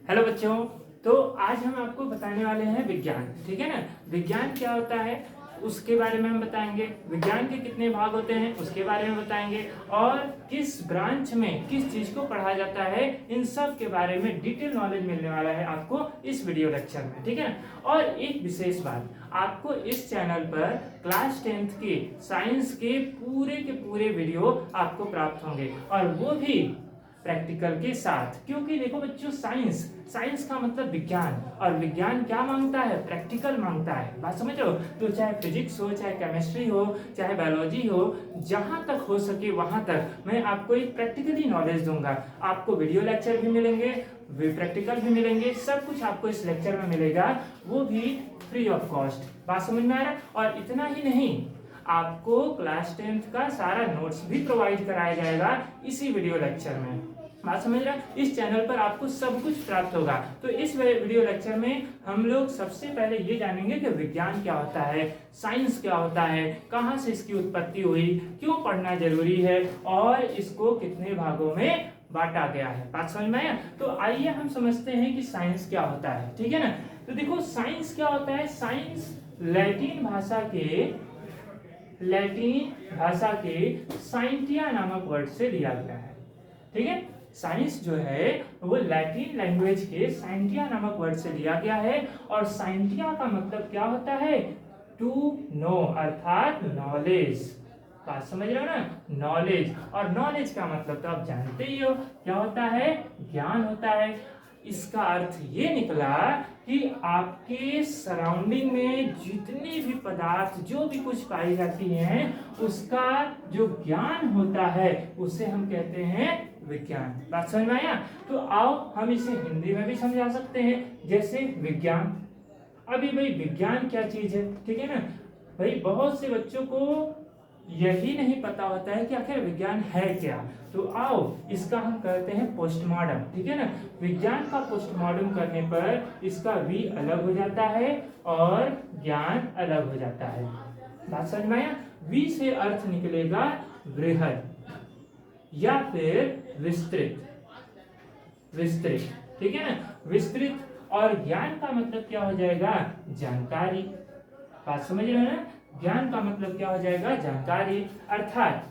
Hello बच्चों। तो आज हम आपको बताने वाले हैं विज्ञान। ठीक है ना। विज्ञान क्या होता है उसके बारे में हम बताएंगे, विज्ञान के कितने भाग होते हैं उसके बारे में बताएंगे, और किस ब्रांच में किस चीज को पढ़ाया जाता है, इन सब के बारे में डिटेल नॉलेज मिलने वाला है आपको इस वीडियो लेक्चर में। ठीक है ना। और एक विशेष बात, आपको इस चैनल पर क्लास 10th के साइंस के पूरे वीडियो आपको प्राप्त होंगे, और वो भी प्रैक्टिकल के साथ। क्योंकि देखो बच्चों, साइंस साइंस का मतलब विज्ञान, और विज्ञान क्या मांगता है, प्रैक्टिकल मांगता है। बात समझ रहे हो। तो चाहे फिजिक्स हो, चाहे केमिस्ट्री हो, चाहे बायोलॉजी हो, जहां तक हो सके वहां तक मैं आपको एक प्रैक्टिकली नॉलेज दूंगा। आपको वीडियो लेक्चर भी मिलेंगे, प्रैक्टिकल भी मिलेंगे, सब कुछ आपको इस लेक्चर में मिलेगा, वो भी फ्री ऑफ कॉस्ट। बात समझ में आ रहा है। और इतना ही नहीं, आपको क्लास 10th का सारा नोट्स भी प्रोवाइड कराया जाएगा इसी वीडियो लेक्चर में। बात समझ रहे हैं। इस चैनल पर आपको सब कुछ प्राप्त होगा। तो इस वीडियो लेक्चर में हम लोग सबसे पहले ये जानेंगे कि विज्ञान क्या होता है, साइंस क्या होता है, कहाँ से इसकी उत्पत्ति हुई, क्यों पढ़ना जरूरी है, और इसको कितने भागों में बांटा गया है। बात समझ में आया। तो आइए हम समझते हैं कि साइंस क्या होता है। ठीक है ना। तो देखो, साइंस क्या होता है। साइंस लैटिन भाषा के साइंटिया नामक वर्ड से लिया गया है। ठीक है। साइंस जो है वो लैटिन लैंग्वेज के साइंटिया नामक वर्ड से लिया गया है, और साइंटिया का मतलब क्या होता है, टू नो, अर्थात नॉलेज। बात समझ रहे हो ना, नॉलेज। और नॉलेज का मतलब तो आप जानते ही हो क्या होता है, ज्ञान होता है। इसका अर्थ ये निकला कि आपके सराउंडिंग में जितने भी पदार्थ, जो भी कुछ पाई जाती हैं, उसका जो ज्ञान होता है उसे हम कहते हैं विज्ञान। बात समझ में आया। तो आओ हम इसे हिंदी में भी समझा सकते हैं, जैसे विज्ञान। अभी भाई विज्ञान क्या चीज है, ठीक है ना। भाई बहुत से बच्चों को यही नहीं पता होता है कि आखिर विज्ञान है क्या। तो आओ इसका हम कहते हैं पोस्टमार्टम। ठीक है ना। विज्ञान का पोस्टमार्टम करने पर इसका वी अलग हो जाता है और ज्ञान अलग हो जाता है। बात समझ में आया। वी से अर्थ निकलेगा वृहद या फिर विस्तृत। ठीक है ना, विस्तृत। और ज्ञान का मतलब क्या हो जाएगा, जानकारी। बात समझ रहे हो ना। ज्ञान का मतलब क्या हो जाएगा, जानकारी। अर्थात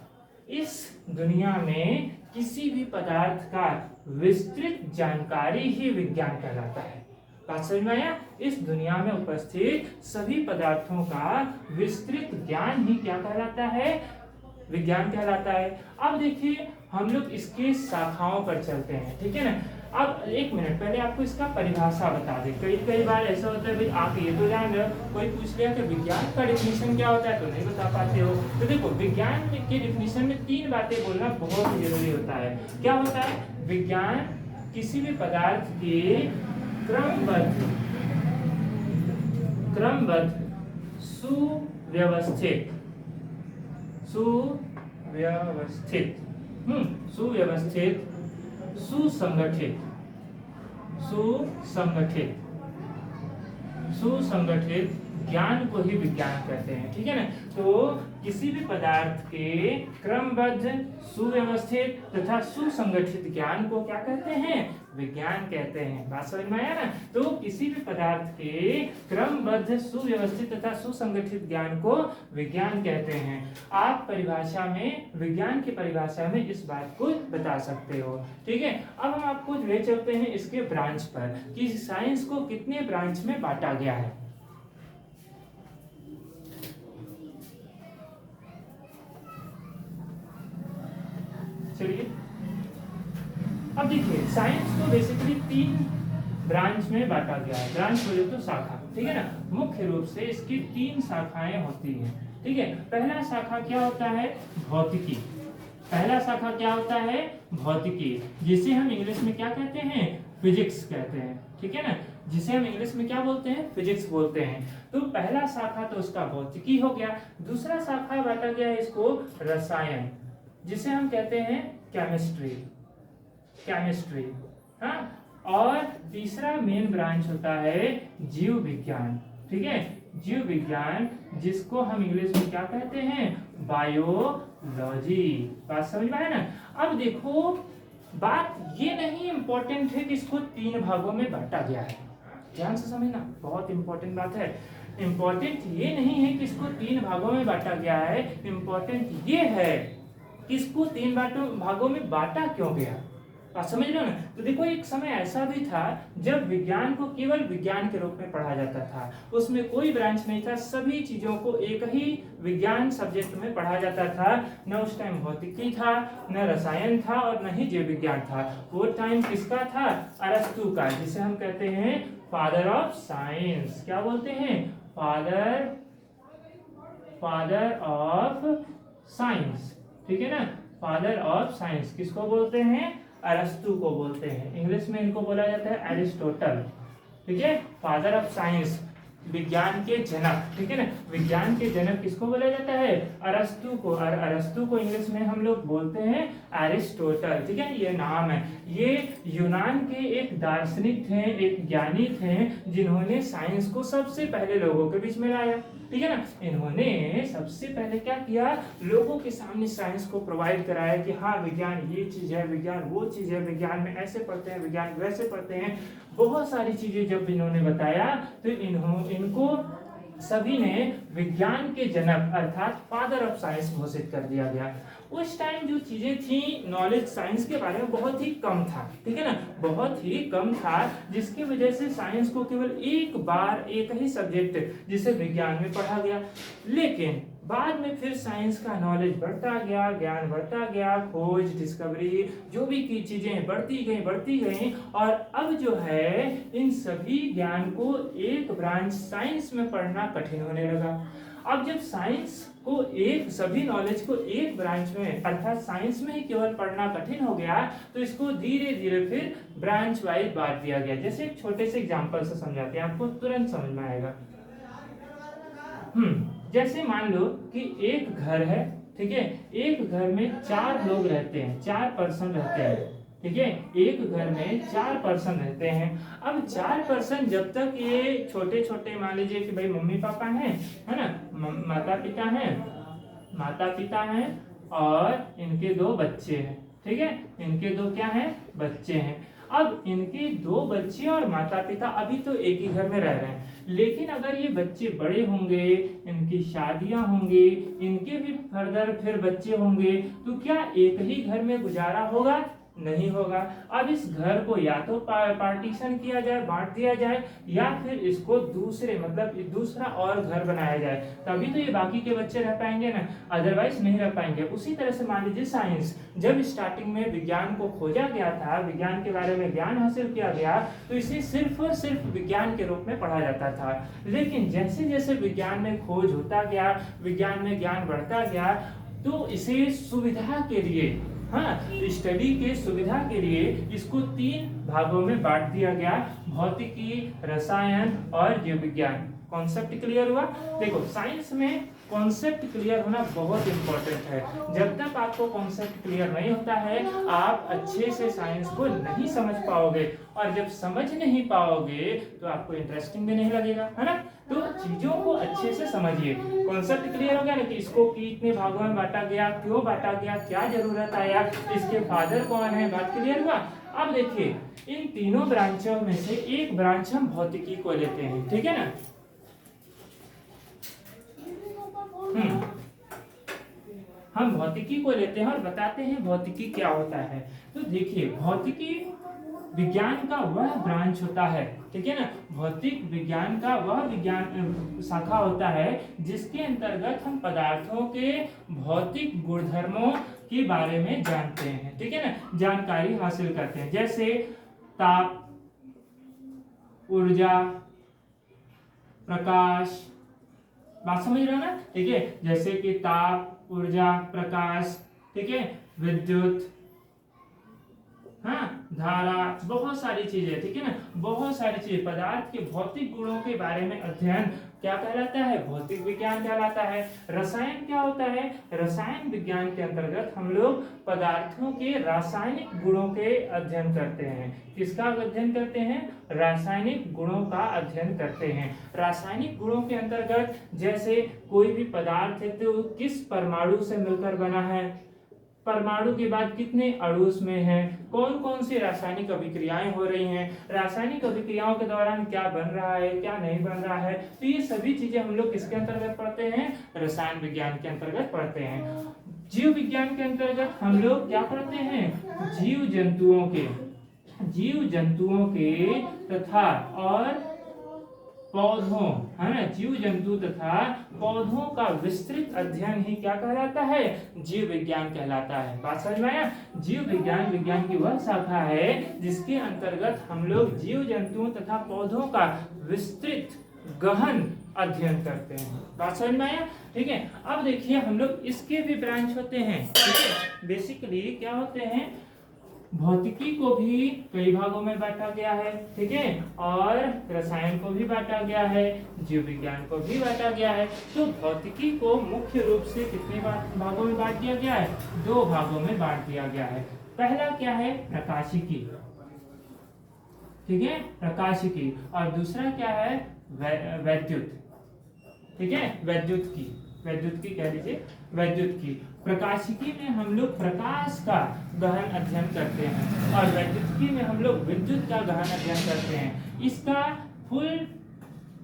इस दुनिया में किसी भी पदार्थ का विस्तृत जानकारी ही विज्ञान कहलाता है। बात समझ में आया। इस दुनिया में उपस्थित सभी पदार्थों का विस्तृत ज्ञान ही क्या कहलाता है, विज्ञान कहलाता है। अब देखिए हम लोग इसके शाखाओं पर चलते हैं। ठीक है ना। अब एक मिनट पहले आपको इसका परिभाषा बता दें। कई बार ऐसा होता है भाई, आप ये तो जान रहे हो, कोई पूछ लिया कि विज्ञान का डिफिनीशन क्या होता है, तो नहीं बता पाते हो। तो देखो, विज्ञान के डिफिनीशन में 3 बातें बोलना बहुत जरूरी होता है। क्या होता है, विज्ञान किसी भी पदार्थ के क्रमबद्ध सुव्यवस्थित सुसंगठित ज्ञान को ही विज्ञान कहते हैं। ठीक है ना। तो किसी भी पदार्थ के क्रमबद्ध, सुव्यवस्थित तथा सुसंगठित ज्ञान को क्या कहते हैं, विज्ञान कहते हैं। बात समझ में आया ना। तो किसी भी पदार्थ के क्रमबद्ध, सुव्यवस्थित तथा सुसंगठित ज्ञान को विज्ञान कहते हैं। आप परिभाषा में, विज्ञान की परिभाषा में इस बात को बता सकते हो। ठीक है। अब हम आपको ले चलते हैं इसके ब्रांच पर, कि साइंस को कितने ब्रांच में बांटा गया है। चलिए, अब देखिए साइंस को बेसिकली 3 ब्रांच में बांटा गया है। ब्रांच बोले तो शाखा। ठीक है ना। मुख्य रूप से इसकी 3 शाखाएं होती हैं। ठीक है। पहला शाखा क्या होता है, भौतिकी। पहला शाखा क्या होता है, भौतिकी, जिसे हम इंग्लिश में क्या कहते हैं, फिजिक्स कहते हैं। ठीक है ना। जिसे हम इंग्लिश में क्या बोलते हैं, फिजिक्स बोलते हैं। तो पहला शाखा तो उसका भौतिकी हो गया। दूसरा शाखा बांटा गया है इसको रसायन, जिसे हम कहते हैं केमिस्ट्री। हाँ। और तीसरा मेन ब्रांच होता है जीव विज्ञान। ठीक है। जीव विज्ञान, जिसको हम इंग्लिश में क्या कहते हैं, बायोलॉजी। बात समझ में आया ना। अब देखो, बात ये नहीं इम्पोर्टेंट है कि इसको 3 भागों में बांटा गया है, ध्यान से समझना, बहुत इंपॉर्टेंट बात है। इंपॉर्टेंट ये नहीं है कि इसको 3 भागों में बांटा गया है, इंपॉर्टेंट ये है कि इसको 3 भागों में बांटा क्यों गया। आप समझ रहे हो ना। तो देखो एक समय ऐसा भी था जब विज्ञान को केवल विज्ञान के रूप में पढ़ा जाता था, उसमें कोई ब्रांच नहीं था, सभी चीजों को एक ही विज्ञान सब्जेक्ट में पढ़ा जाता था। न उस टाइम भौतिकी था, न रसायन था और न ही जीव विज्ञान था। वो टाइम किसका था? अरस्तु का, जिसे हम कहते हैं फादर ऑफ साइंस। क्या बोलते हैं? फादर ऑफ साइंस, ठीक है ना। फादर ऑफ साइंस किसको बोलते हैं? अरस्तु को बोलते हैं। इंग्लिश में इनको बोला जाता है एरिस्टोटल, ठीक है। फादर ऑफ साइंस, विज्ञान के जनक, ठीक है ना। विज्ञान के जनक किसको बोला जाता है? अरस्तु को। और अरस्तु को इंग्लिश में हम लोग बोलते हैं एरिस्टोटल, ठीक है। ये नाम है। ये यूनान के एक दार्शनिक थे, एक ज्ञानी थे, जिन्होंने साइंस को सबसे पहले लोगों के बीच में लाया, ठीक है ना। इन्होंने सबसे पहले क्या किया? लोगों के सामने साइंस को प्रोवाइड कराया कि हाँ विज्ञान ये चीज है, विज्ञान वो चीज है, विज्ञान में ऐसे पढ़ते हैं, विज्ञान वैसे पढ़ते हैं। बहुत सारी चीजें जब इन्होंने बताया तो इनको सभी ने विज्ञान के जनक अर्थात फादर ऑफ साइंस घोषित कर दिया गया। उस टाइम जो चीजें थी, नॉलेज साइंस के बारे में बहुत ही कम था, ठीक है ना, बहुत ही कम था, जिसकी वजह से साइंस को केवल एक बार एक ही सब्जेक्ट जिसे विज्ञान में पढ़ा गया। लेकिन बाद में फिर साइंस का नॉलेज बढ़ता गया, ज्ञान बढ़ता गया, खोज डिस्कवरी जो भी की चीजें बढ़ती गई और अब जो है इन सभी ज्ञान को एक ब्रांच साइंस में पढ़ना कठिन होने लगा। अब जब साइंस को सभी नॉलेज को एक ब्रांच में अर्थात साइंस में ही केवल पढ़ना कठिन हो गया, तो इसको धीरे धीरे फिर ब्रांच वाइज बांट दिया गया। जैसे एक छोटे से एग्जांपल से समझाते हैं, आपको तुरंत समझ में आएगा। जैसे मान लो कि एक घर है, ठीक है। एक घर में 4 लोग रहते हैं, 4 पर्सन रहते हैं, ठीक है। एक घर में 4 पर्सन रहते हैं। अब 4 पर्सन जब तक ये छोटे छोटे, मान लीजिए कि भाई मम्मी पापा हैं, है ना, माता पिता हैं और इनके 2 बच्चे हैं, ठीक है। इनके 2 क्या हैं? बच्चे हैं। अब इनके 2 बच्चे और माता पिता अभी तो एक ही घर में रह रहे हैं, लेकिन अगर ये बच्चे बड़े होंगे, इनकी शादियां होंगी, इनके भी फर्दर फिर बच्चे होंगे, तो क्या एक ही घर में गुजारा होगा? नहीं होगा। अब इस घर को या तो पार्टीशन किया जाए, बांट दिया जाए, या फिर इसको दूसरा और घर बनाया जाए, तभी तो ये बाकी के बच्चे रह पाएंगे ना, अदरवाइज नहीं रह पाएंगे। उसी तरह से मान लीजिए साइंस, जब स्टार्टिंग में विज्ञान को खोजा गया था, विज्ञान के बारे में ज्ञान हासिल किया गया, तो इसे सिर्फ और सिर्फ विज्ञान के रूप में पढ़ा जाता था। लेकिन जैसे जैसे विज्ञान में खोज होता गया, विज्ञान में ज्ञान बढ़ता गया, तो इसे सुविधा के लिए, हाँ, स्टडी के सुविधा के लिए इसको 3 भागों में बांट दिया गया, भौतिकी, रसायन और जीव विज्ञान। कॉन्सेप्ट क्लियर हुआ? देखो साइंस में कॉन्सेप्ट क्लियर होना बहुत इंपॉर्टेंट है। जब तक आपको कॉन्सेप्ट क्लियर नहीं होता है, आप अच्छे से साइंस को नहीं समझ पाओगे, और जब समझ नहीं पाओगे तो आपको इंटरेस्टिंग भी नहीं लगेगा, है ना। तो चीजों को अच्छे से समझिए। कॉन्सेप्ट क्लियर हो गया ना कि इसको कितने भागों में बांटा गया, क्यों बांटा गया, क्या जरूरत आया, इसके फादर कौन है, बात क्लियर हुआ। अब देखिए इन तीनों ब्रांचों में से एक ब्रांच हम भौतिकी को लेते हैं, ठीक है ना। हम भौतिकी को लेते हैं और बताते हैं भौतिकी क्या होता है। तो देखिए भौतिकी विज्ञान का वह ब्रांच होता है, ठीक है ना। भौतिक विज्ञान का वह विज्ञान शाखा होता है जिसके अंतर्गत हम पदार्थों के भौतिक गुणधर्मों के बारे में जानते हैं, ठीक है ना, जानकारी हासिल करते हैं। जैसे ताप, ऊर्जा, प्रकाश, बात समझ रहे हो ना, ठीक है। जैसे कि ताप, ऊर्जा, प्रकाश, ठीक है, विद्युत, हाँ, धारा, बहुत सारी चीजें, ठीक है ना, बहुत सारी चीजें। पदार्थ के भौतिक गुणों के बारे में अध्ययन क्या कहलाता है? भौतिक विज्ञान कहलाता है। रसायन क्या होता है? रसायन विज्ञान के अंतर्गत हम लोग पदार्थों के रासायनिक गुणों के अध्ययन करते हैं। किसका अध्ययन करते हैं? रासायनिक गुणों का अध्ययन करते हैं। रासायनिक गुणों के अंतर्गत जैसे कोई भी पदार्थ है तो किस परमाणु से मिलकर बना है, परमाणु के बाद कितने अणु में हैं, कौन कौन सी रासायनिक अभिक्रियाएं हो रही हैं, रासायनिक अभिक्रियाओं के दौरान क्या बन रहा है क्या नहीं बन रहा है। तो ये सभी चीजें हम लोग किसके अंतर्गत पढ़ते हैं, रसायन विज्ञान के अंतर्गत पढ़ते हैं। जीव विज्ञान के अंतर्गत हम लोग क्या पढ़ते हैं, जीव जंतुओं के तथा और पौधों, है ना, जीव जंतु तथा पौधों का विस्तृत अध्ययन ही क्या कहलाता है, जीव विज्ञान कहलाता है। बात समझ में आया। जीव विज्ञान विज्ञान की वह शाखा है जिसके अंतर्गत हम लोग जीव जंतुओं तथा पौधों का विस्तृत गहन अध्ययन करते हैं। बात समझ में आया। ठीक है, अब देखिए हम लोग इसके भी ब्रांच होते हैं। ठीक है, बेसिकली क्या होते हैं, भौतिकी को भी कई भागों में बांटा गया है। ठीक है, और रसायन को भी बांटा गया है, जीव विज्ञान को भी बांटा गया है। तो भौतिकी को मुख्य रूप से कितने भागों में बांट दिया गया है, 2 भागों में बांट दिया गया है। पहला क्या है, प्रकाशिकी। ठीक है, प्रकाशिकी। और दूसरा क्या है, वैद्युत। ठीक है, वैद्युत की कह लीजिए, वैद्युत की। प्रकाशिकी में हम लोग प्रकाश का गहन अध्ययन करते हैं और वैद्युतिकी में हम लोग विद्युत का गहन अध्ययन करते हैं। इसका फुल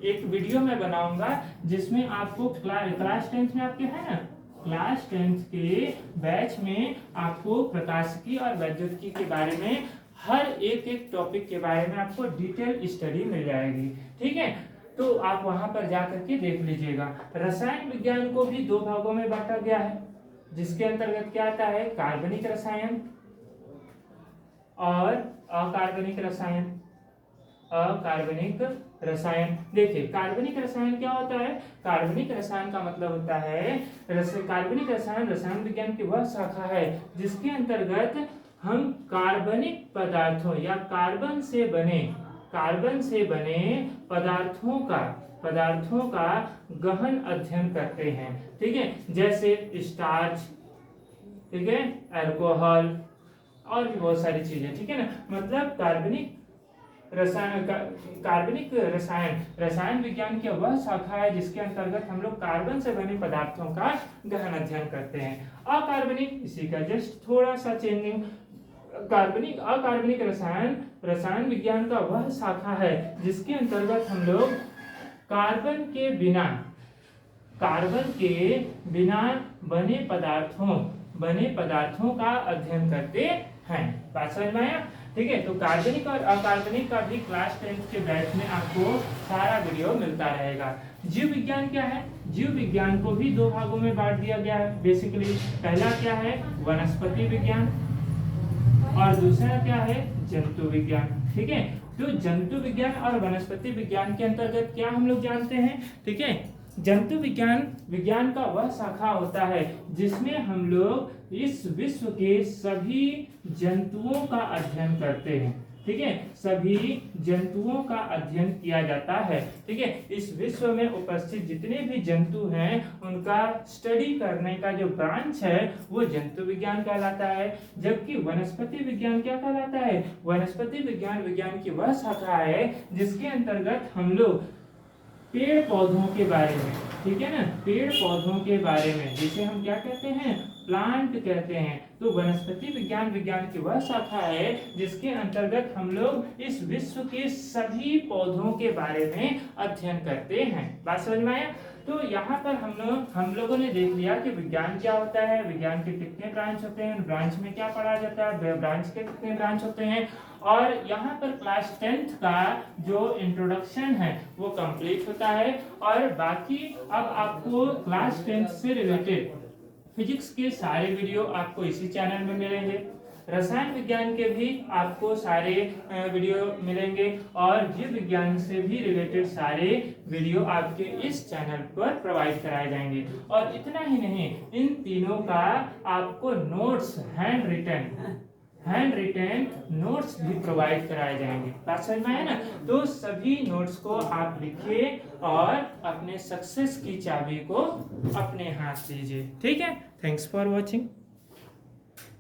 एक वीडियो मैं बनाऊंगा जिसमें आपको क्लास 10th में आपके है ना, क्लास 10th के बैच में आपको प्रकाशिकी और वैद्युतिकी के बारे में हर एक टॉपिक के बारे में आपको डिटेल स्टडी मिल जाएगी। ठीक है, तो आप वहां पर जाकर के देख लीजिएगा। रसायन विज्ञान को भी 2 भागों में बांटा गया है, जिसके अंतर्गत क्या आता है, कार्बनिक रसायन और अकार्बनिक रसायन। देखिए कार्बनिक रसायन क्या होता है, कार्बनिक रसायन का मतलब होता है कार्बनिक रसायन रसायन विज्ञान की वह शाखा है जिसके अंतर्गत हम कार्बनिक पदार्थों या कार्बन से बने पदार्थों का गहन अध्ययन करते हैं। ठीक है, जैसे स्टार्च, ठीक है, अल्कोहल और भी बहुत सारी चीजें। ठीक है ना, मतलब कार्बनिक रसायन विज्ञान की वह शाखा है जिसके अंतर्गत हम लोग कार्बन से बने पदार्थों का गहन अध्ययन करते हैं। अकार्बनिक, इसी का जस्ट थोड़ा सा चेंजिंग, अकार्बनिक रसायन विज्ञान का वह शाखा है जिसके अंतर्गत हम लोग कार्बन के बिना बने पदार्थों का अध्ययन करते हैं। बात समझ में आया। ठीक है, तो कार्बनिक और अकार्बनिक का भी क्लास 10th के बैच में आपको सारा वीडियो मिलता रहेगा। जीव विज्ञान क्या है, जीव विज्ञान को भी 2 भागों में बांट दिया गया है। बेसिकली पहला क्या है, वनस्पति विज्ञान और दूसरा क्या है, जंतु विज्ञान। ठीक है, तो जंतु विज्ञान और वनस्पति विज्ञान के अंतर्गत क्या हम लोग जानते हैं। ठीक है, जंतु विज्ञान का वह शाखा होता है जिसमें हम लोग इस विश्व के सभी जंतुओं का अध्ययन करते हैं। ठीक है, सभी जंतुओं का अध्ययन किया जाता है। ठीक है, इस विश्व में उपस्थित जितने भी जंतु हैं उनका स्टडी करने का जो ब्रांच है वो जंतु विज्ञान कहलाता है। जबकि वनस्पति विज्ञान क्या कहलाता है, वनस्पति विज्ञान की वह शाखा है जिसके अंतर्गत हम लोग पेड़ पौधों के बारे में, ठीक है ना, पेड़ पौधों के बारे में, जिसे हम क्या कहते हैं, प्लांट कहते हैं। तो वनस्पति विज्ञान की वह शाखा है जिसके अंतर्गत हम लोग इस विश्व के सभी पौधों के बारे में अध्ययन करते हैं। बात समझ में आया। तो यहाँ पर हम लोगों ने देख लिया कि विज्ञान क्या होता है, विज्ञान के कितने ब्रांच होते हैं, ब्रांच में क्या पढ़ा जाता है, ब्रांच के कितने ब्रांच होते हैं, और यहाँ पर क्लास 10th का जो इंट्रोडक्शन है वो कंप्लीट होता है। और बाकी अब आपको क्लास 10th से रिलेटेड फिजिक्स के सारे वीडियो आपको इसी चैनल में मिलेंगे, रसायन विज्ञान के भी आपको सारे वीडियो मिलेंगे, और जीव विज्ञान से भी रिलेटेड सारे वीडियो आपके इस चैनल पर प्रोवाइड कराए जाएंगे। और इतना ही नहीं, इन तीनों का आपको नोट्स हैंड रिटेन नोट्स भी प्रोवाइड कराए जाएंगे। बात समझ में आया ना। तो सभी नोट्स को आप लिखिए और अपने सक्सेस की चाबी को अपने हाथ लीजिए। ठीक है, थैंक्स फॉर वॉचिंग।